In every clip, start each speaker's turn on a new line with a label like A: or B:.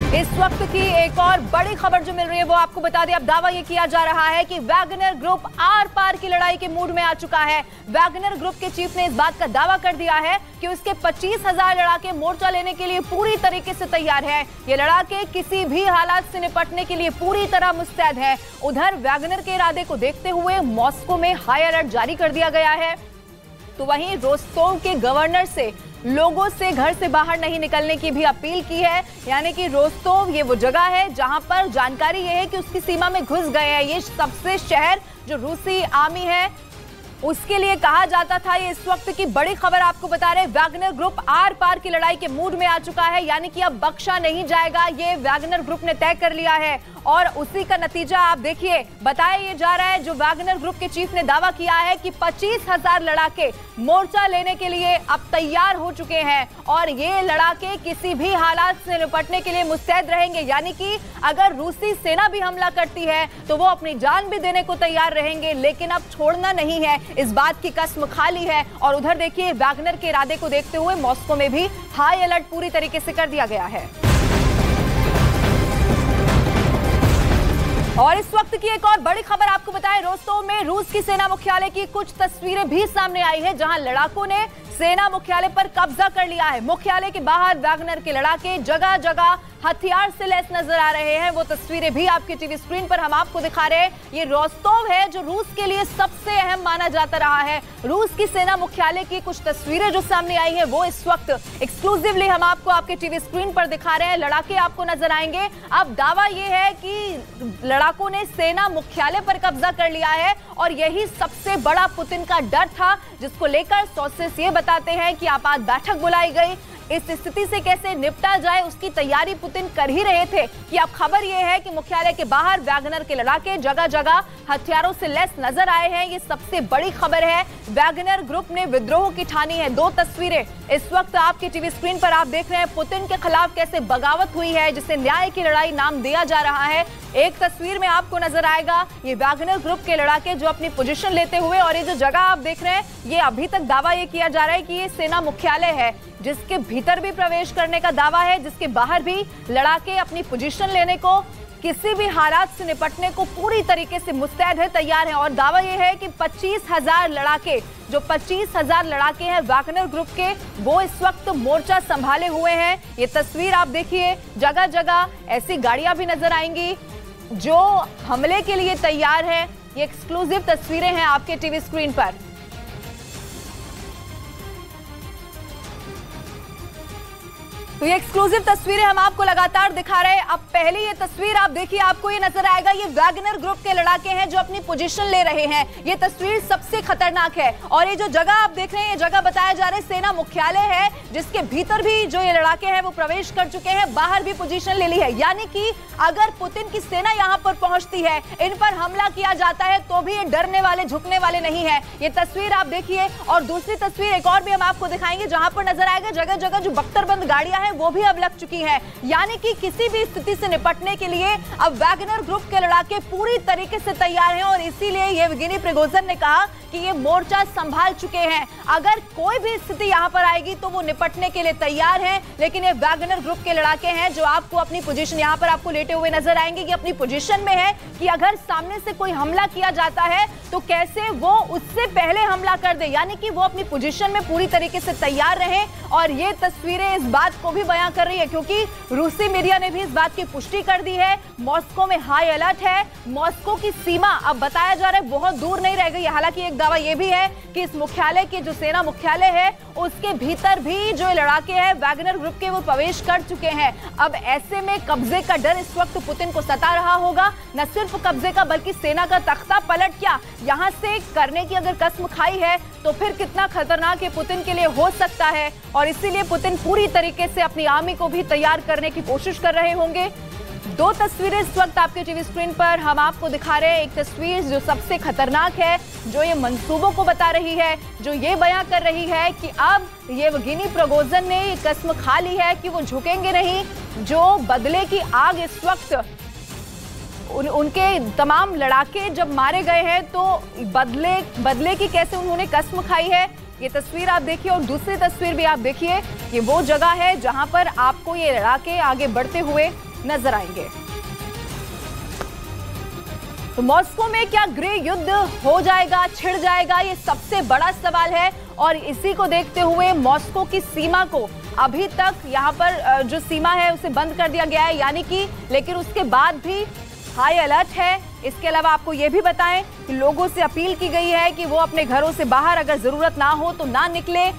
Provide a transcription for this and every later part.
A: इस वक्त की एक और बड़ी खबर जो मिल रही है वो आपको बता दें। अब दावा ये किया जा रहा है कि वैगनर ग्रुप आर पार की लड़ाई के मूड में आ चुका है। वैगनर ग्रुप के चीफ ने इस बात का दावा कर दिया है कि उसके 25,000 लड़ाके मोर्चा लेने के लिए पूरी तरीके से तैयार है। ये लड़ाके किसी भी हालात से निपटने के लिए पूरी तरह मुस्तैद है। उधर वैगनर के इरादे को देखते हुए मॉस्को में हाई अलर्ट जारी कर दिया गया है। तो वहीं रोस्तोव के गवर्नर से लोगों से घर से बाहर नहीं निकलने की भी अपील की है। यानी कि रोस्तोव ये वो जगह है जहां पर जानकारी ये है कि उसकी सीमा में घुस गए हैं ये सबसे शहर जो रूसी आर्मी है उसके लिए कहा जाता था। ये इस वक्त की बड़ी खबर आपको बता रहे। वैगनर ग्रुप आर पार की लड़ाई के मूड में आ चुका है। यानी कि अब बख्शा नहीं जाएगा, ये वैगनर ग्रुप ने तय कर लिया है और उसी का नतीजा आप देखिए बताया ये जा रहा है। जो वैगनर ग्रुप के चीफ ने दावा किया है कि 25,000 लड़ाके मोर्चा लेने के लिए अब तैयार हो चुके हैं और ये लड़ाके किसी भी हालात से निपटने के लिए मुस्तैद रहेंगे। यानी कि अगर रूसी सेना भी हमला करती है तो वो अपनी जान भी देने को तैयार रहेंगे, लेकिन अब छोड़ना नहीं है, इस बात की कसम खा ली है। और उधर देखिए वैगनर के इरादे को देखते हुए मॉस्को में भी हाई अलर्ट पूरी तरीके से कर दिया गया है। और इस वक्त की एक और बड़ी खबर आपको बताएं। रोस्तोव में रूस की सेना मुख्यालय की कुछ तस्वीरें भी सामने आई है जहां लड़ाकों ने सेना मुख्यालय पर कब्जा कर लिया है। मुख्यालय के बाहर वैगनर के लड़ाके जगह जगह हथियार से लैस नजर आ रहे हैं। वो तस्वीरें भी आपके टीवी स्क्रीन पर हम आपको दिखा रहे हैं। ये रोस्तोव है जो रूस के लिए सबसे अहम माना जाता रहा है। रूस की सेना मुख्यालय की कुछ तस्वीरें जो सामने आई है वो इस वक्त एक्सक्लूसिवली हम आपको आपके टीवी स्क्रीन पर दिखा रहे हैं। लड़ाके आपको नजर आएंगे। अब दावा ये है कि लड़ाकों ने सेना मुख्यालय पर कब्जा कर लिया है और यही सबसे बड़ा पुतिन का डर था, जिसको लेकर सोर्सेस ये बताते हैं कि आपात बैठक बुलाई गई। इस स्थिति से कैसे निपटा जाए उसकी तैयारी पुतिन कर ही रहे थे कि अब खबर यह है कि मुख्यालय के बाहर वैगनर के लड़ाके जगह जगह हथियारों से लैस नजर आए हैं। ये सबसे बड़ी खबर है। वैगनर ग्रुप ने विद्रोह की ठानी है। दो तस्वीरें इस वक्त आपके टीवी स्क्रीन पर आप देख रहे हैं। पुतिन के खिलाफ कैसे बगावत हुई है, जिसे न्याय की लड़ाई नाम दिया जा रहा है। एक तस्वीर में आपको नजर आएगा ये वैगनर ग्रुप के लड़ाके जो अपनी पोजीशन लेते हुए, और ये जो जगह आप देख रहे हैं ये अभी तक दावा ये किया जा रहा है कि ये सेना मुख्यालय है, जिसके भीतर भी प्रवेश करने का दावा है, जिसके बाहर भी लड़ाके अपनी पोजीशन लेने को, किसी भी हालात से निपटने को पूरी तरीके से मुस्तैद है, तैयार है। और दावा यह है कि 25,000 लड़ाके, जो 25,000 लड़ाके हैं वैगनर ग्रुप के, वो इस वक्त मोर्चा संभाले हुए हैं। ये तस्वीर आप देखिए, जगह जगह ऐसी गाड़ियां भी नजर आएंगी जो हमले के लिए तैयार है। ये एक्सक्लूसिव तस्वीरें हैं आपके टीवी स्क्रीन पर। तो ये एक्सक्लूसिव तस्वीरें हम आपको लगातार दिखा रहे हैं। अब पहली ये तस्वीर आप देखिए, आपको ये नजर आएगा ये वैगनर ग्रुप के लड़ाके हैं जो अपनी पोजीशन ले रहे हैं। ये तस्वीर सबसे खतरनाक है और ये जो जगह आप देख रहे हैं ये जगह बताया जा रहा है सेना मुख्यालय है, जिसके भीतर भी जो ये लड़ाके हैं वो प्रवेश कर चुके हैं, बाहर भी पोजीशन ले ली है। यानी कि अगर पुतिन की सेना यहाँ पर पहुंचती है, इन पर हमला किया जाता है, तो भी ये डरने वाले झुकने वाले नहीं है। ये तस्वीर आप देखिए। और दूसरी तस्वीर एक और भी हम आपको दिखाएंगे जहां पर नजर आएगा जगह जगह जो बख्तरबंद गाड़ियां वो भी अब लग चुकी हैं। यानी कि किसी भी स्थिति से निपटने के लिए अब वैगनर ग्रुप के लड़ाके पूरी तरीके से तैयार हैं और इसीलिए येवगेनी प्रिगोजिन ने कहा कि ये मोर्चा संभाल चुके हैं। अगर कोई भी स्थिति यहां पर आएगी तो वो निपटने के लिए तैयार हैं। लेकिन ये वैगनर ग्रुप के लड़ाके हैं जो आपको अपनी पोजीशन यहां पर आपको लेटे हुए नजर आएंगे कि अपनी पोजीशन में है कि अगर सामने से कोई हमला किया जाता है तो कैसे वो उससे पहले हमला कर दे। यानी कि वो अपनी पोजीशन में पूरी तरीके से तैयार रहे। और ये तस्वीरें इस बात को भी बयां कर रही है, क्योंकि रूसी मीडिया ने भी इस बात की पुष्टि कर दी है। मॉस्को में हाई अलर्ट है। मॉस्को की सीमा अब बताया जा रहा है बहुत दूर नहीं रह गई। हालांकि एक दावा यह भी है कि इस मुख्यालय के जो सेना मुख्यालय है उसके भीतर भी जो लड़ाके हैं वैगनर ग्रुप के वो प्रवेश कर चुके हैं। अब ऐसे में कब्जे का डर इस वक्त पुतिन को सता रहा होगा। न सिर्फ कब्जे का बल्कि सेना का तख्ता पलट क्या यहां से करने की अगर कसम खाई है तो फिर कितना खतरनाक ये पुतिन के लिए हो सकता है। और इसीलिए पुतिन पूरी तरीके से अपनी आर्मी को भी तैयार करने की कोशिश कर रहे होंगे। दो तस्वीरें इस वक्त आपके टीवी स्क्रीन पर हम आपको दिखा रहे हैं। एक तस्वीर जो सबसे खतरनाक है, जो ये मंसूबों को बता रही है, जो ये बयां कर रही है कि अब येवगेनी प्रिगोजिन ने ये कसम खा ली है कि वो झुकेंगे नहीं। जो बदले की आग इस वक्त उनके तमाम लड़ाके जब मारे गए हैं तो बदले की कैसे उन्होंने कसम खाई है। ये तस्वीर आप देखिए और दूसरी तस्वीर भी आप देखिए। ये वो जगह है जहां पर आपको ये लड़ाके आगे बढ़ते हुए नजर आएंगे। तो मॉस्को में क्या गृह युद्ध हो जाएगा, छिड़ जाएगा, ये सबसे बड़ा सवाल है। और इसी को देखते हुए मॉस्को की सीमा को अभी तक यहाँ पर जो सीमा है उसे बंद कर दिया गया है, यानी कि लेकिन उसके बाद भी हाई अलर्ट है। इसके अलावा आपको ये भी बताएं कि लोगों से अपील की गई है कि वो अपने घरों से बाहर अगर जरूरत ना हो तो ना निकले।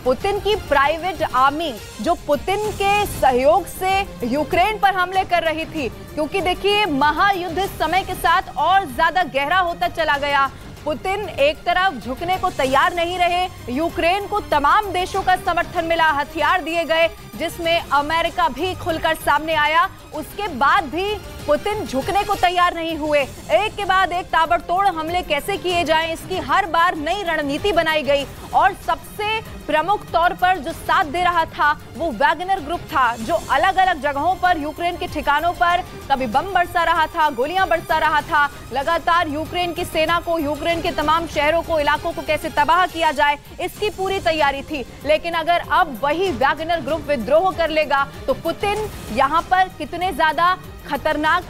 A: पुतिन की प्राइवेट आर्मी जो पुतिन के सहयोग से यूक्रेन पर हमले कर रही थी, क्योंकि देखिए महायुद्ध समय के साथ और ज्यादा गहरा होता चला गया। पुतिन एक तरफ झुकने को तैयार नहीं रहे, यूक्रेन को तमाम देशों का समर्थन मिला, हथियार दिए गए, जिसमें अमेरिका भी खुलकर सामने आया। उसके बाद भी पुतिन झुकने को तैयार नहीं हुए। एक के बाद एक ताबड़तोड़ हमले कैसे किए जाएं, इसकी हर बार नई रणनीति बनाई गई। और सबसे प्रमुख तौर पर जो साथ दे रहा था वो वैगनर ग्रुप था, जो अलग अलग जगहों पर यूक्रेन के ठिकानों पर कभी बम बरसा रहा था, गोलियां बरसा रहा था। लगातार यूक्रेन की सेना को, यूक्रेन के तमाम शहरों को, इलाकों को कैसे तबाह किया जाए, इसकी पूरी तैयारी थी। लेकिन अगर अब वही वैगनर ग्रुप विद्रोह कर लेगा तो पुतिन यहाँ पर कितने ज्यादा खतरनाक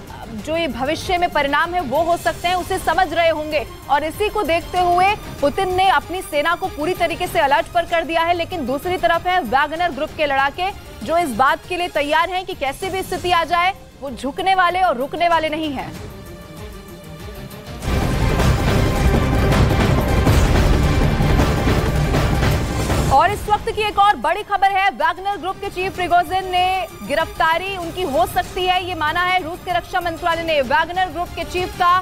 A: जो ये भविष्य में परिणाम है वो हो सकते हैं, उसे समझ रहे होंगे। और इसी को देखते हुए पुतिन ने अपनी सेना को पूरी तरीके से अलर्ट पर कर दिया है। लेकिन दूसरी तरफ है वैगनर ग्रुप के लड़ाके, जो इस बात के लिए तैयार हैं कि कैसी भी स्थिति आ जाए वो झुकने वाले और रुकने वाले नहीं हैं। और इस वक्त की एक और बड़ी खबर है, वैगनर ग्रुप के चीफ प्रिगोजिन ने गिरफ्तारी उनकी हो सकती है, ये माना है रूस के रक्षा मंत्रालय ने। वैगनर ग्रुप के चीफ का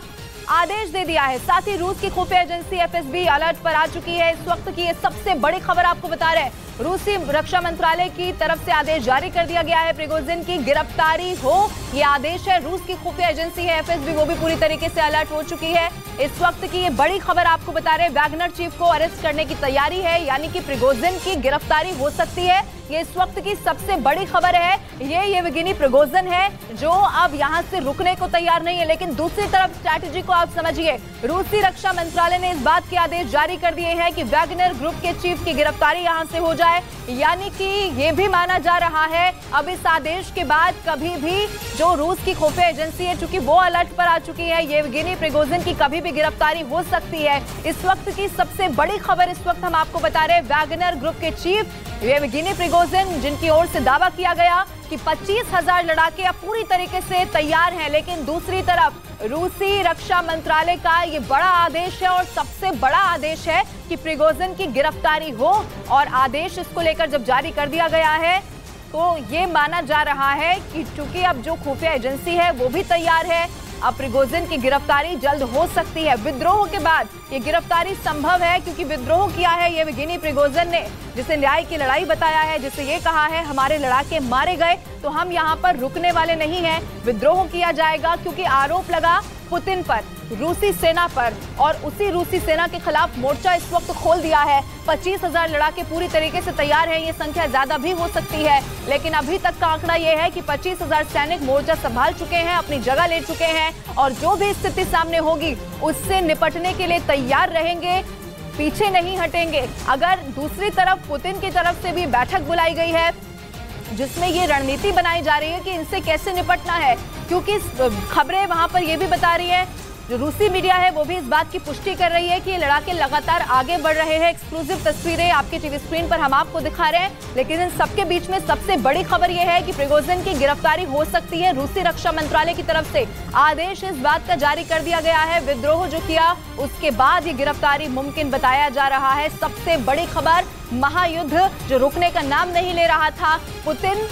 A: आदेश दे दिया है। साथ ही रूस की खुफिया एजेंसी एफएसबी अलर्ट पर आ चुकी है। इस वक्त की ये सबसे बड़ी खबर आपको बता रहे हैं, रूसी रक्षा मंत्रालय की तरफ से आदेश जारी कर दिया गया है, प्रिगोजिन की गिरफ्तारी हो, ये आदेश है। रूस की खुफिया एजेंसी है एफएसबी, वो भी पूरी तरीके से अलर्ट हो चुकी है। इस वक्त की ये बड़ी खबर आपको बता रहे हैं, वैगनर चीफ को अरेस्ट करने की तैयारी है, यानी कि प्रिगोजिन की गिरफ्तारी हो सकती है। ये इस वक्त की सबसे बड़ी खबर है। ये येवगेनी प्रिगोजिन है जो अब यहां से रुकने को तैयार नहीं है। लेकिन दूसरी तरफ स्ट्रैटेजी को आप समझिए, रूसी रक्षा मंत्रालय ने इस बात के आदेश जारी कर दिए हैं कि वैगनर ग्रुप के चीफ की गिरफ्तारी यहां से हो जाए, यानी कि ये भी माना जा रहा है अब इस आदेश के बाद कभी भी जो रूस की खुफिया एजेंसी है, चूंकि वो अलर्ट पर आ चुकी है, येवगेनी प्रिगोजिन की कभी भी गिरफ्तारी हो सकती है। इस वक्त की सबसे बड़ी खबर इस वक्त हम आपको बता रहे हैं, वैगनर ग्रुप के चीफ येवगेनी प्रिगोजिन, जिनकी ओर से दावा किया गया कि 25,000 लड़ाके अब पूरी तरीके से तैयार हैं। लेकिन दूसरी तरफ रूसी रक्षा मंत्रालय का ये बड़ा आदेश है और सबसे बड़ा आदेश है कि प्रिगोजिन की गिरफ्तारी हो। और आदेश इसको लेकर जब जारी कर दिया गया है तो ये माना जा रहा है कि चूंकि अब जो खुफिया एजेंसी है वो भी तैयार है, अब प्रिगोजिन की गिरफ्तारी जल्द हो सकती है। विद्रोह के बाद ये गिरफ्तारी संभव है, क्योंकि विद्रोह किया है येवगेनी प्रिगोजिन ने, जिसे न्याय की लड़ाई बताया है, जिसे ये कहा है हमारे लड़ाके मारे गए तो हम यहाँ पर रुकने वाले नहीं हैं, विद्रोह किया जाएगा। क्योंकि आरोप लगा पुतिन पर, रूसी सेना पर, और उसी रूसी सेना के खिलाफ मोर्चा इस वक्त खोल दिया है। 25,000 लड़ाके पूरी तरीके से तैयार हैं, ये संख्या ज्यादा भी हो सकती है, लेकिन अभी तक का आंकड़ा ये है कि 25,000 सैनिक मोर्चा संभाल चुके हैं, अपनी जगह ले चुके हैं और जो भी स्थिति सामने होगी उससे निपटने के लिए तैयार रहेंगे, पीछे नहीं हटेंगे। अगर दूसरी तरफ पुतिन की तरफ से भी बैठक बुलाई गई है जिसमें ये रणनीति बनाई जा रही है कि इनसे कैसे निपटना है, क्योंकि खबरें वहां पर ये भी बता रही है, जो रूसी मीडिया है वो भी इस बात की पुष्टि कर रही है कि ये लड़ाके लगातार आगे बढ़ रहे हैं। एक्सक्लूसिव तस्वीरें आपके टीवी स्क्रीन पर हम आपको दिखा रहे हैं। लेकिन इन सबके बीच में सबसे बड़ी खबर यह है कि प्रिगोजिन की गिरफ्तारी हो सकती है। रूसी रक्षा मंत्रालय की तरफ से आदेश इस बात का जारी कर दिया गया है, विद्रोह जो किया उसके बाद ये गिरफ्तारी मुमकिन बताया जा रहा है। सबसे बड़ी खबर, महायुद्ध जो रुकने का नाम नहीं ले रहा था, पुतिन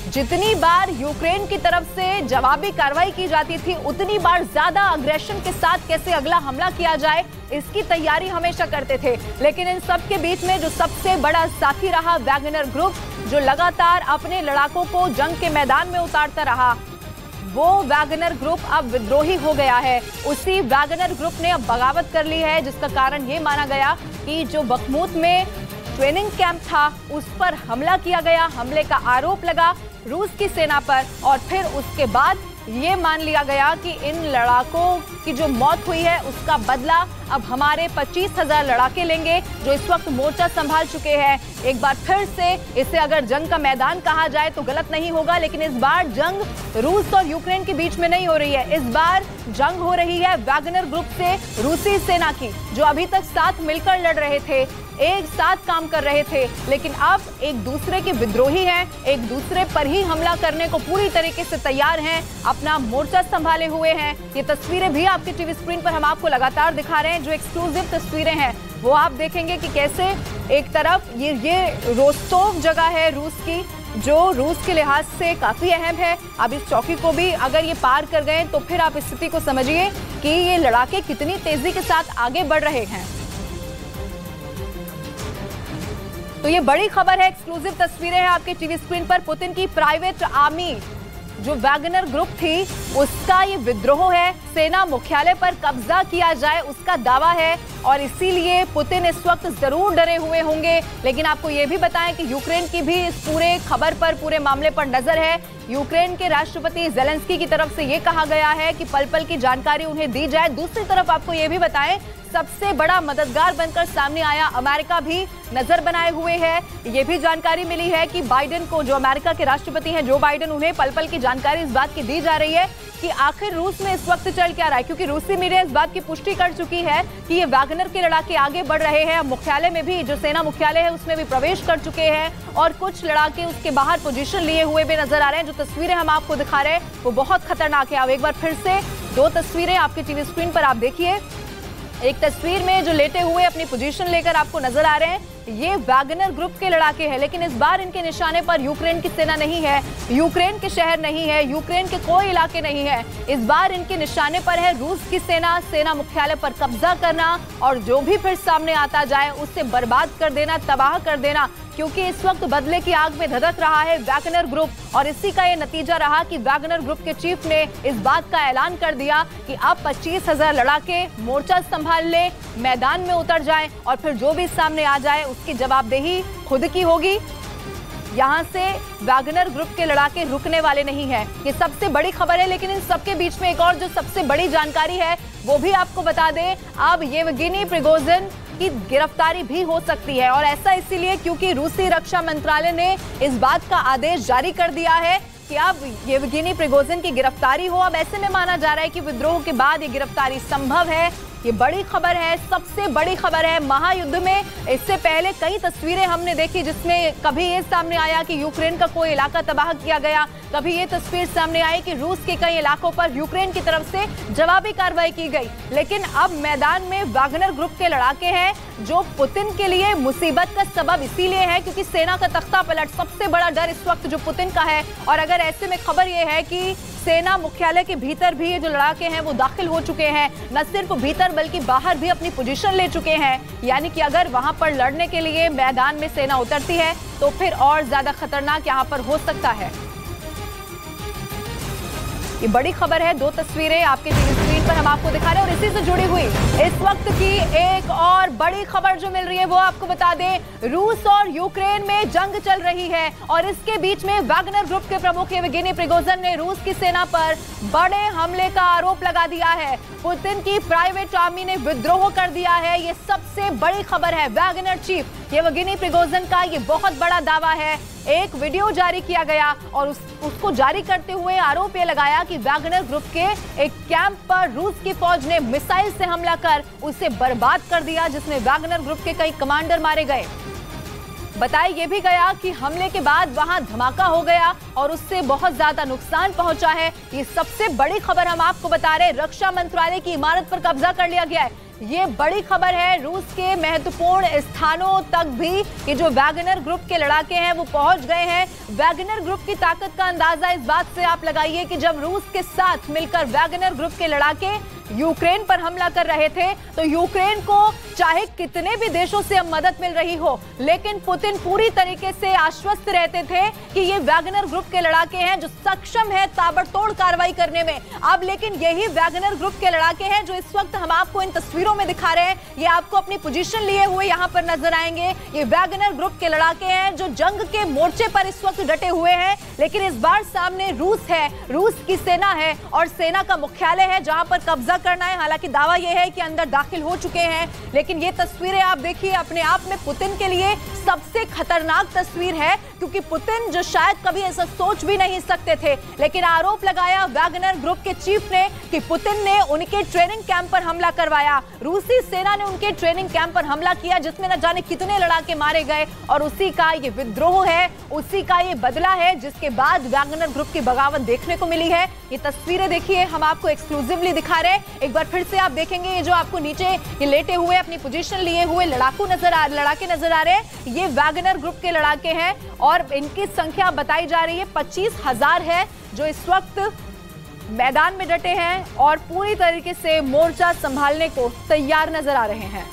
A: जितनी बार यूक्रेन की तरफ से जवाबी कार्रवाई की जाती थी उतनी बार ज्यादा अग्रेशन के साथ कैसे अगला हमला किया जाए इसकी तैयारी हमेशा करते थे। लेकिन इन सब के बीच में जो सबसे बड़ा साथी रहा वैगनर ग्रुप, जो लगातार अपने लड़ाकों को जंग के मैदान में उतारता रहा, वो वैगनर ग्रुप अब विद्रोही हो गया है। उसी वैगनर ग्रुप ने अब बगावत कर ली है, जिसका कारण ये माना गया कि जो बखमुत में ट्रेनिंग कैंप था उस पर हमला किया गया, हमले का आरोप लगा रूस की सेना पर, और फिर उसके बाद ये मान लिया गया कि इन लड़ाकों की जो मौत हुई है उसका बदला अब हमारे 25,000 लड़ाके लेंगे जो इस वक्त मोर्चा संभाल चुके हैं। एक बार फिर से इसे अगर जंग का मैदान कहा जाए तो गलत नहीं होगा, लेकिन इस बार जंग रूस और यूक्रेन के बीच में नहीं हो रही है। इस बार जंग हो रही है वैगनर ग्रुप से रूसी सेना की, जो अभी तक साथ मिलकर लड़ रहे थे, एक साथ काम कर रहे थे, लेकिन अब एक दूसरे के विद्रोही हैं, एक दूसरे पर ही हमला करने को पूरी तरीके से तैयार हैं, अपना मोर्चा संभाले हुए हैं। ये तस्वीरें भी आपके टीवी स्क्रीन पर हम आपको लगातार दिखा रहे हैं। जो एक्सक्लूसिव तस्वीरें हैं वो आप देखेंगे कि कैसे एक तरफ ये रोस्तोव जगह है रूस की, जो रूस के लिहाज से काफी अहम है। अब इस चौकी को भी अगर ये पार कर गए तो फिर आप स्थिति को समझिए कि ये लड़ाके कितनी तेजी के साथ आगे बढ़ रहे हैं। तो ये बड़ी खबर है, एक्सक्लूसिव तस्वीरें हैं आपके टीवी स्क्रीन पर। पुतिन की प्राइवेट आर्मी जो वैगनर ग्रुप थी उसका ये विद्रोह है, सेना मुख्यालय पर कब्जा किया जाए उसका दावा है, और इसीलिए पुतिन इस वक्त जरूर डरे हुए होंगे। लेकिन आपको ये भी बताएं कि यूक्रेन की भी इस पूरे खबर पर, पूरे मामले पर नजर है। यूक्रेन के राष्ट्रपति जेलेंस्की की तरफ से ये कहा गया है कि पल पल की जानकारी उन्हें दी जाए। दूसरी तरफ आपको ये भी बताएं, सबसे बड़ा मददगार बनकर सामने आया अमेरिका भी नजर बनाए हुए है। ये भी जानकारी मिली है कि बाइडेन को, जो अमेरिका के राष्ट्रपति हैं जो बाइडेन, उन्हें पल पल की जानकारी इस बात की दी जा रही है कि आखिर रूस में इस वक्त चल क्या रहा है, क्योंकि रूसी मीडिया इस बात की पुष्टि कर चुकी है कि ये वैगनर के लड़ाके आगे बढ़ रहे हैं। मुख्यालय में भी, जो सेना मुख्यालय है उसमें भी प्रवेश कर चुके हैं, और कुछ लड़ाके उसके बाहर पोजीशन लिए हुए भी नजर आ रहे हैं। जो तस्वीरें हम आपको दिखा रहे हैं वो बहुत खतरनाक है। अब एक बार फिर से दो तस्वीरें आपके टीवी स्क्रीन पर आप देखिए। एक तस्वीर में जो लेटे हुए अपनी पोजीशन लेकर आपको नजर आ रहे हैं, ये वैगनर ग्रुप के लड़ाके हैं, लेकिन इस बार इनके निशाने पर यूक्रेन की सेना नहीं है, यूक्रेन के शहर नहीं है, यूक्रेन के कोई इलाके नहीं है। इस बार इनके निशाने पर है रूस की सेना, सेना मुख्यालय पर कब्जा करना, और जो भी फिर सामने आता जाए उससे बर्बाद कर देना, तबाह कर देना, क्योंकि इस वक्त बदले की आग में धधक रहा है वैगनर ग्रुप। और इसी का ये नतीजा रहा कि वैगनर ग्रुप के चीफ ने इस बात का ऐलान कर दिया कि अब 25,000 लड़ाके मोर्चा संभाल ले, मैदान में उतर जाएं, और फिर जो भी सामने आ जाए उसकी जवाबदेही खुद की होगी। यहाँ से वैगनर ग्रुप के लड़ाके रुकने वाले नहीं हैं। ये सबसे बड़ी खबर है, लेकिन इन सबके बीच में एक और जो सबसे बड़ी जानकारी है वो भी आपको बता दें। अब येवगेनी प्रिगोजिन की गिरफ्तारी भी हो सकती है, और ऐसा इसीलिए क्योंकि रूसी रक्षा मंत्रालय ने इस बात का आदेश जारी कर दिया है कि अब येवगेनी प्रिगोजिन की गिरफ्तारी हो। अब ऐसे में माना जा रहा है कि विद्रोह के बाद ये गिरफ्तारी संभव है। ये बड़ी खबर है, सबसे बड़ी खबर है। महायुद्ध में इससे पहले कई तस्वीरें हमने देखी जिसमें कभी ये सामने आया कि यूक्रेन का कोई इलाका तबाह किया गया, कभी ये तस्वीर सामने आई कि रूस के कई इलाकों पर यूक्रेन की तरफ से जवाबी कार्रवाई की गई। लेकिन अब मैदान में वैगनर ग्रुप के लड़ाके हैं, जो पुतिन के लिए मुसीबत का सबब इसीलिए है क्योंकि सेना का तख्ता पलट सबसे बड़ा डर इस वक्त जो पुतिन का है। और अगर ऐसे में खबर यह है कि सेना मुख्यालय के भीतर भी ये जो लड़ाके हैं वो दाखिल हो चुके हैं, न सिर्फ भीतर बल्कि बाहर भी अपनी पोजीशन ले चुके हैं, यानी कि अगर वहां पर लड़ने के लिए मैदान में सेना उतरती है तो फिर और ज्यादा खतरनाक यहां पर हो सकता है। ये बड़ी खबर है, दो तस्वीरें आपके टीवी स्क्रीन पर हम आपको दिखा रहे हैं, और इसी से जुड़ी हुई इस वक्त की एक और बड़ी खबर जो मिल रही है वो आपको बता दें। रूस और यूक्रेन में जंग चल रही है, और इसके बीच में वैगनर ग्रुप के प्रमुख येवगेनी प्रिगोजिन ने रूस की सेना पर बड़े हमले का आरोप लगा दिया है। पुतिन की प्राइवेट आर्मी ने विद्रोह कर दिया है, ये सबसे बड़ी खबर है। वैगनर चीफ येवगेनी प्रिगोजिन का ये बहुत बड़ा दावा है। एक वीडियो जारी किया गया और उसको जारी करते हुए आरोप ये लगाया कि वैगनर ग्रुप के एक कैंप पर रूस की फौज ने मिसाइल से हमला कर उसे बर्बाद कर दिया, जिसमें वैगनर ग्रुप के कई कमांडर मारे गए। बताया यह भी गया कि हमले के बाद वहां धमाका हो गया और उससे बहुत ज्यादा नुकसान पहुंचा है। ये सबसे बड़ी खबर हम आपको बता रहे हैं। रक्षा मंत्रालय की इमारत पर कब्जा कर लिया गया है, ये बड़ी खबर है। रूस के महत्वपूर्ण स्थानों तक भी ये जो वैगनर ग्रुप के लड़ाके हैं वो पहुंच गए हैं। वैगनर ग्रुप की ताकत का अंदाजा इस बात से आप लगाइए कि जब रूस के साथ मिलकर वैगनर ग्रुप के लड़ाके यूक्रेन पर हमला कर रहे थे तो यूक्रेन को चाहे कितने भी देशों से मदद मिल रही हो, लेकिन पुतिन पूरी तरीके से आश्वस्त रहते थे कि ये वैगनर ग्रुप के लड़ाके हैं जो सक्षम है ताबड़तोड़ कार्रवाई करने में। अब लेकिन यही वैगनर ग्रुप के लड़ाके हैं जो इस वक्त हम आपको इन तस्वीरों तस्वीरों में दिखा रहे हैं, ये आपको अपनी पोजीशन लिए हुए यहां पर नजर आएंगे। ये वैगनर ग्रुप के लड़ाके हैं जो जंग के मोर्चे पर इस वक्त डटे हुए हैं, लेकिन इस बार सामने रूस है, रूस की सेना है और सेना का मुख्यालय है जहां पर कब्जा करना है। हालांकि दावा यह है कि अंदर दाखिल हो चुके हैं, लेकिन ये तस्वीरें आप देखिए अपने आप में पुतिन के लिए सबसे खतरनाक तस्वीर है, क्योंकि पुतिन जो शायद कभी ऐसा सोच भी नहीं सकते थे, लेकिन आरोप लगाया वैगनर ग्रुप के चीफ ने कि पुतिन ने उनके ट्रेनिंग कैंप पर हमला करवाया। रूसी सेना ने उनके ट्रेनिंग कैंप पर हमला किया जिसमें न जाने कितने लड़ाके मारे गए, और उसी का ये विद्रोह है, उसी का ये बदला है, जिसके बाद वैगनर ग्रुप की बगावत देखने को मिली है। ये तस्वीरें देखिए, हम आपको एक्सक्लूसिवली दिखा रहे हैं। एक बार फिर से आप देखेंगे, ये जो आपको नीचे ये लेटे हुए अपनी पोजीशन लिए हुए लड़ाके नजर आ रहे हैं, ये वैगनर ग्रुप के लड़ाके हैं और इनकी संख्या बताई जा रही है 25,000 है, जो इस वक्त मैदान में डटे हैं और पूरी तरीके से मोर्चा संभालने को तैयार नजर आ रहे हैं।